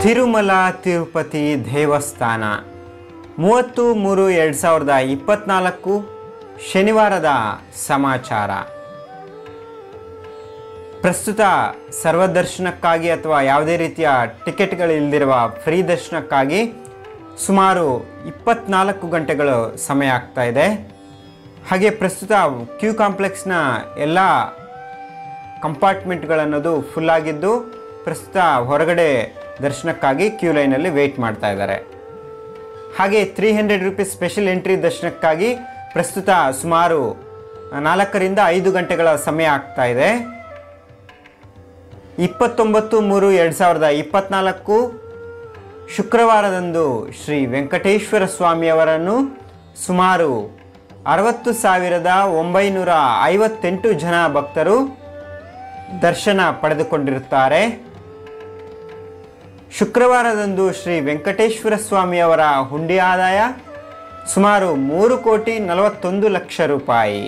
ತಿರುಮಲ ತಿರುಪತಿ ದೇವಸ್ಥಾನ 30/3/2024 ಶನಿವಾರದ ಸಮಾಚಾರ. ಪ್ರಸ್ತುತ ಸರ್ವದರ್ಶನಕ್ಕಾಗಿ ಅಥವಾ ಯಾವುದೇ ರೀತಿಯ ಟಿಕೆಟ್ಗಳಿಲ್ಲದಿರುವ ಫ್ರೀ ದರ್ಶನಕ್ಕಾಗಿ ಸುಮಾರು 24 ಗಂಟೆಗಳು ಸಮಯ ಆಗ್ತಾ ಇದೆ. ಹಾಗೆ ಪ್ರಸ್ತುತ ಕ್ಯೂ ಕಾಂಪ್ಲೆಕ್ಸ್ನ ಎಲ್ಲ ಕಂಪಾರ್ಟ್ಮೆಂಟ್ಗಳನ್ನೋದು ಫುಲ್ ಆಗಿದ್ದು ಪ್ರಸ್ತುತ ಹೊರಗಡೆ ದರ್ಶನಕ್ಕಾಗಿ ಕ್ಯೂ ಲೈನಲ್ಲಿ ವೆಯ್ಟ್ ಮಾಡ್ತಾ ಇದ್ದಾರೆ. ಹಾಗೆ 300 ರೂಪೀಸ್ ಸ್ಪೆಷಲ್ ಎಂಟ್ರಿ ದರ್ಶನಕ್ಕಾಗಿ ಪ್ರಸ್ತುತ ಸುಮಾರು 4 ರಿಂದ 5 ಗಂಟೆಗಳ ಸಮಯ ಆಗ್ತಾ ಇದೆ. 29/3/2024 ಶುಕ್ರವಾರದಂದು ಶ್ರೀ ವೆಂಕಟೇಶ್ವರ ಸ್ವಾಮಿಯವರನ್ನು ಸುಮಾರು 60,958 ಜನ ಭಕ್ತರು ದರ್ಶನ ಪಡೆದುಕೊಂಡಿರುತ್ತಾರೆ. ಶುಕ್ರವಾರದಂದು ಶ್ರೀ ವೆಂಕಟೇಶ್ವರ ಸ್ವಾಮಿಯವರ ಹುಂಡಿ ಆದಾಯ ಸುಮಾರು 3,41,00,000 ರೂಪಾಯಿ.